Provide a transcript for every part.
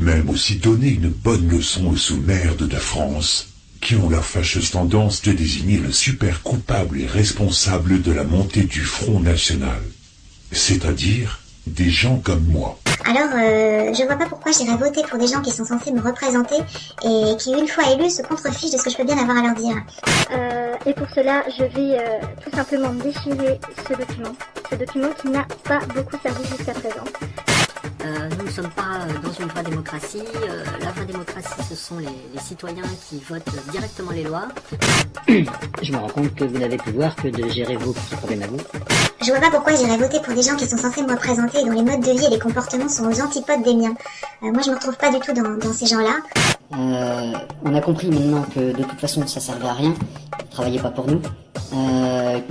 même aussi donner une bonne leçon aux sous-merdes de France, qui ont la fâcheuse tendance de désigner le super coupable et responsable de la montée du Front National. C'est-à-dire des gens comme moi. Alors, je vois pas pourquoi j'irais voter pour des gens qui sont censés me représenter et qui, une fois élus, se contrefichent de ce que je peux bien avoir à leur dire. Et pour cela, je vais tout simplement déchirer ce document qui n'a pas beaucoup servi jusqu'à présent. Nous ne sommes pas dans une vraie démocratie. La vraie démocratie, ce sont les citoyens qui votent directement les lois. Je me rends compte que vous n'avez plus voir que de gérer vos petits problèmes à vous. Je vois pas pourquoi j'irais voter pour des gens qui sont censés me représenter et dont les modes de vie et les comportements sont aux antipodes des miens. Moi, je me retrouve pas du tout dans ces gens-là. On a compris maintenant que de toute façon ça servait à rien. Travaillez pas pour nous.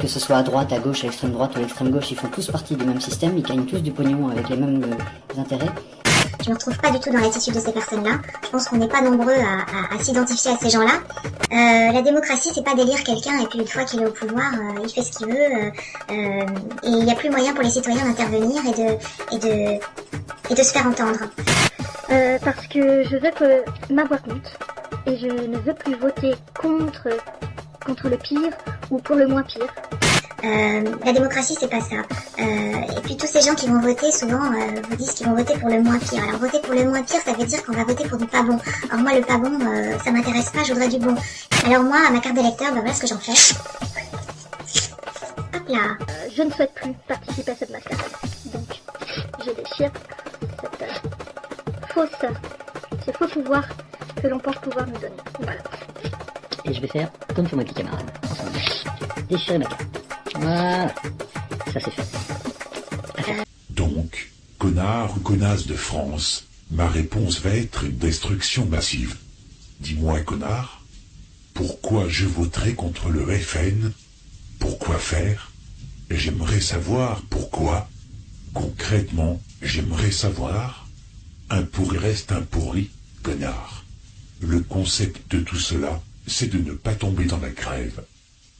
Que ce soit à droite, à gauche, à l'extrême droite ou à l'extrême gauche, ils font tous partie du même système, ils gagnent tous du pognon avec les mêmes intérêts. Je me retrouve pas du tout dans l'attitude de ces personnes-là. Je pense qu'on n'est pas nombreux à s'identifier à ces gens-là. La démocratie, c'est pas d'élire quelqu'un et puis une fois qu'il est au pouvoir, il fait ce qu'il veut. Et il n'y a plus moyen pour les citoyens d'intervenir et de se faire entendre. Parce que je veux que ma voix compte. Et je ne veux plus voter contre le pire ou pour le moins pire. La démocratie, c'est pas ça. Et puis tous ces gens qui vont voter, souvent, vous disent qu'ils vont voter pour le moins pire. Alors voter pour le moins pire, ça veut dire qu'on va voter pour du pas bon. Or moi, le pas bon, ça m'intéresse pas, je voudrais du bon. Alors moi, à ma carte d'électeur, voilà ce que j'en fais. Hop là. Je ne souhaite plus participer à cette mascarade. Donc, je déchire ce faux pouvoir que l'on pense pouvoir nous donner. Voilà. Et je vais faire comme font mes petits camarades. Ensemble. Déchirer ma carte. Voilà. Ça c'est fait. Donc, connard ou connasse de France, ma réponse va être une destruction massive. Dis-moi, connard, pourquoi je voterai contre le FN? Pourquoi faire? J'aimerais savoir pourquoi. Concrètement, j'aimerais savoir. Un pourri reste un pourri, connard. Le concept de tout cela, c'est de ne pas tomber dans la grève.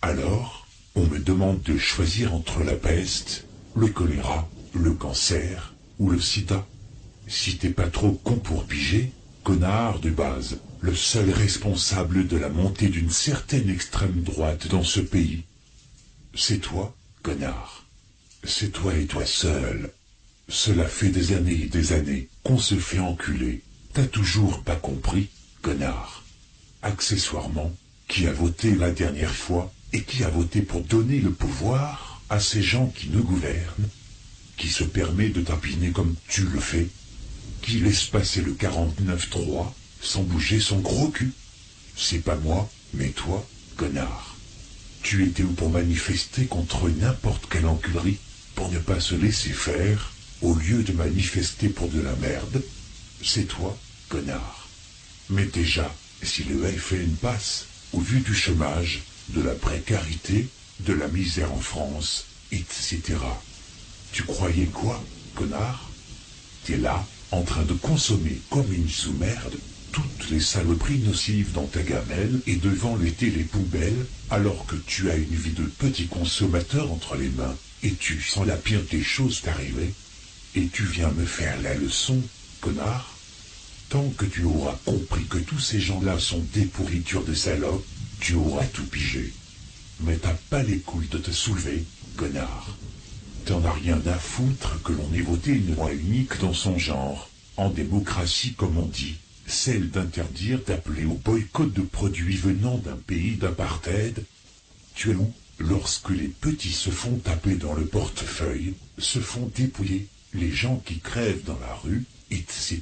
Alors, on me demande de choisir entre la peste, le choléra, le cancer ou le sida. Si t'es pas trop con pour piger, connard de base, le seul responsable de la montée d'une certaine extrême droite dans ce pays, c'est toi, connard. C'est toi et toi seul. Cela fait des années et des années qu'on se fait enculer. T'as toujours pas compris, connard. Accessoirement, qui a voté la dernière fois et qui a voté pour donner le pouvoir à ces gens qui nous gouvernent, qui se permet de tapiner comme tu le fais, qui laisse passer le 49-3 sans bouger son gros cul. C'est pas moi, mais toi, connard. Tu étais où pour manifester contre n'importe quelle enculerie, pour ne pas se laisser faire, au lieu de manifester pour de la merde? C'est toi, connard. Mais déjà, si le FN passe, au vu du chômage, de la précarité, de la misère en France, etc. Tu croyais quoi, connard? T'es là, en train de consommer comme une sous-merde toutes les saloperies nocives dans ta gamelle et devant les télépoubelles, alors que tu as une vie de petit consommateur entre les mains, et tu sens la pire des choses t'arriver, et tu viens me faire la leçon, connard? Tant que tu auras compris que tous ces gens-là sont des pourritures de salopes, tu auras tout pigé. Mais t'as pas les couilles de te soulever, connard. T'en as rien à foutre que l'on ait voté une loi unique dans son genre, en démocratie comme on dit, celle d'interdire d'appeler au boycott de produits venant d'un pays d'apartheid. Tu es où lorsque les petits se font taper dans le portefeuille, se font dépouiller, les gens qui crèvent dans la rue, etc.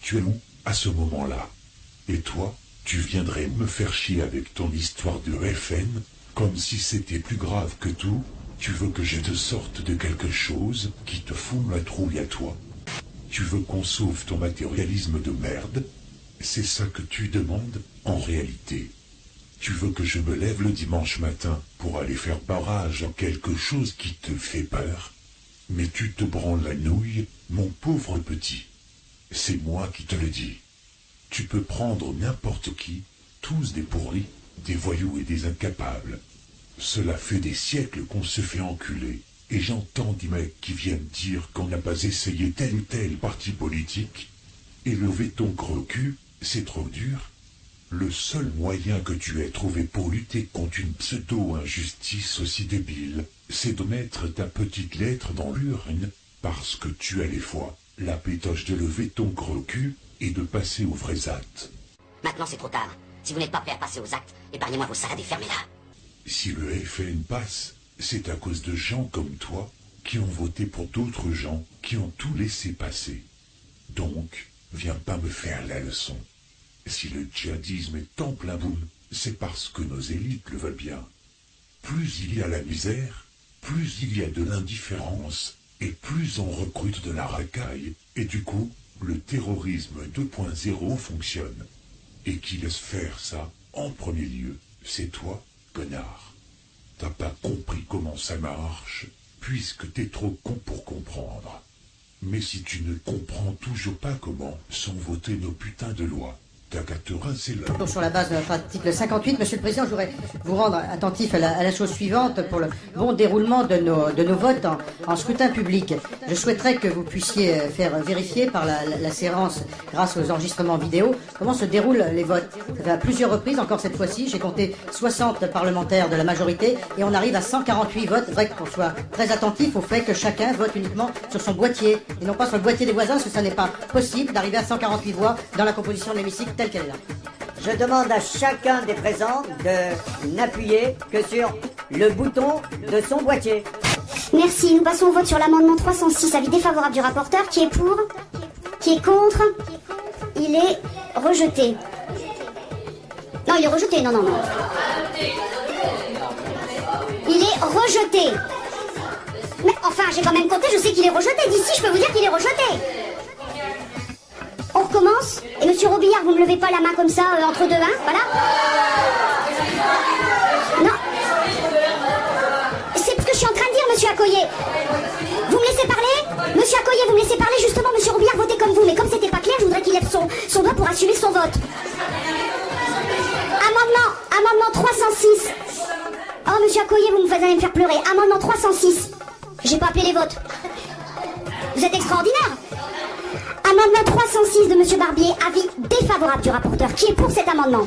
Tu es où à ce moment-là? Et toi, tu viendrais me faire chier avec ton histoire de FN, comme si c'était plus grave que tout? Tu veux que je te sorte de quelque chose qui te fout la trouille à toi? Tu veux qu'on sauve ton matérialisme de merde? C'est ça que tu demandes, en réalité. Tu veux que je me lève le dimanche matin pour aller faire barrage à quelque chose qui te fait peur? Mais tu te branles la nouille, mon pauvre petit. C'est moi qui te le dis. Tu peux prendre n'importe qui, tous des pourris, des voyous et des incapables. Cela fait des siècles qu'on se fait enculer, et j'entends des mecs qui viennent dire qu'on n'a pas essayé tel ou tel parti politique, Et lever ton gros cul, c'est trop dur. Le seul moyen que tu aies trouvé pour lutter contre une pseudo-injustice aussi débile, c'est de mettre ta petite lettre dans l'urne, parce que tu as les fois la pétoche de lever ton gros cul et de passer aux vrais actes. Maintenant c'est trop tard. Si vous n'êtes pas prêt à passer aux actes, épargnez-moi vos salades et fermez-la. Si le FN passe, c'est à cause de gens comme toi qui ont voté pour d'autres gens qui ont tout laissé passer. Donc, viens pas me faire la leçon. Si le djihadisme est en plein boom, c'est parce que nos élites le veulent bien. Plus il y a la misère, plus il y a de l'indifférence, et plus on recrute de la racaille, et du coup, le terrorisme 2.0 fonctionne. Et qui laisse faire ça, en premier lieu, c'est toi, connard. T'as pas compris comment ça marche, puisque t'es trop con pour comprendre. Mais si tu ne comprends toujours pas comment sont votées nos putains de lois, t'as qu'à te rincer là. Sur la base de notre article 58, Monsieur le Président, je voudrais vous rendre attentif à la chose suivante pour le bon déroulement de nos votes en scrutin public. Je souhaiterais que vous puissiez faire vérifier par la séance, grâce aux enregistrements vidéo, comment se déroulent les votes. Ça fait à plusieurs reprises, encore cette fois-ci, j'ai compté 60 parlementaires de la majorité et on arrive à 148 votes. Vrai qu'on soit très attentif au fait que chacun vote uniquement sur son boîtier et non pas sur le boîtier des voisins, parce que ça n'est pas possible d'arriver à 148 voix dans la composition de l'hémicycle telle qu'elle est là. Je demande à chacun des présents de n'appuyer que sur le bouton de son boîtier. Merci, nous passons au vote sur l'amendement 306, avis défavorable du rapporteur, qui est pour, qui est contre, il est rejeté. Non, il est rejeté, non. Il est rejeté. Mais enfin, j'ai quand même compté, je sais qu'il est rejeté, d'ici je peux vous dire qu'il est rejeté. On recommence. Et monsieur Robillard, vous ne me levez pas la main comme ça, entre deux mains, voilà. Non. C'est ce que je suis en train de dire, monsieur Accoyer. Vous me laissez parler? Monsieur Accoyer, vous me laissez parler, justement, monsieur Robillard votait comme vous. Mais comme c'était pas clair, je voudrais qu'il lève son doigt pour assumer son vote. Amendement 306. Oh, monsieur Accoyer, vous allez me faire pleurer. Amendement 306. J'ai pas appelé les votes. Vous êtes extraordinaire. Amendement 306 de monsieur Barbier, avis défavorable du rapporteur. Qui est pour cet amendement?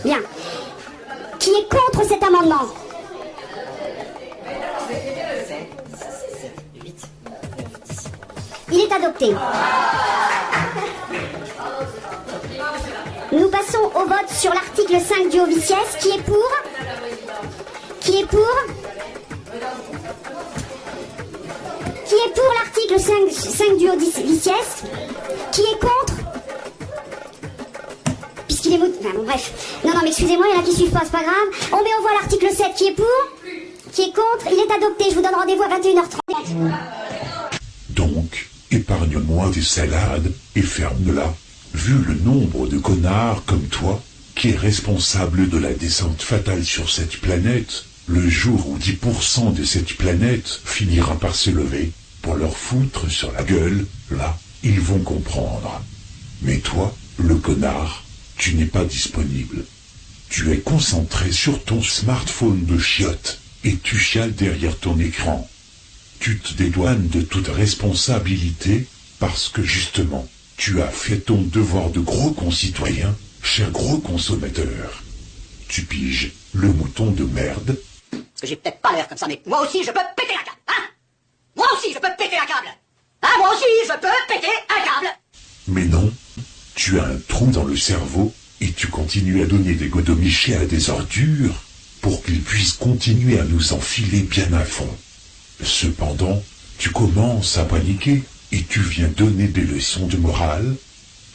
Bien. Qui est contre cet amendement? Il est adopté. Nous passons au vote sur l'article 5 du Oviciès. Qui est pour? Qui est pour? Qui est pour l'article 5 du Oviciès? Qui est contre? Puisqu'il est enfin, bon, bref. Non, mais excusez-moi, il y en a qui suivent pas, c'est pas grave. On met au voie l'article 7. Qui est pour? Qui est contre? Il est adopté. Je vous donne rendez-vous à 21h30. Donc, épargne-moi des salades et ferme-la. Vu le nombre de connards comme toi, qui est responsable de la descente fatale sur cette planète, le jour où 10% de cette planète finira par se lever, pour leur foutre sur la gueule, là, ils vont comprendre. Mais toi, le connard, tu n'es pas disponible. Tu es concentré sur ton smartphone de chiotte, et tu chiales derrière ton écran. Tu te dédouanes de toute responsabilité, parce que justement, tu as fait ton devoir de gros concitoyen, cher gros consommateur. Tu piges le mouton de merde. Parce que j'ai peut-être pas l'air comme ça, mais moi aussi je peux péter un câble, hein? Moi aussi je peux péter un câble! Hein, moi aussi je peux péter un câble! Mais non, tu as un trou dans le cerveau et tu continues à donner des godomichés à des ordures pour qu'ils puissent continuer à nous enfiler bien à fond. Cependant, tu commences à paniquer et tu viens donner des leçons de morale.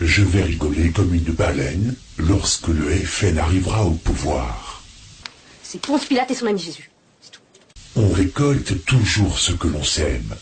Je vais rigoler comme une baleine lorsque le FN arrivera au pouvoir. C'est Ponce Pilate et son ami Jésus. On récolte toujours ce que l'on sème.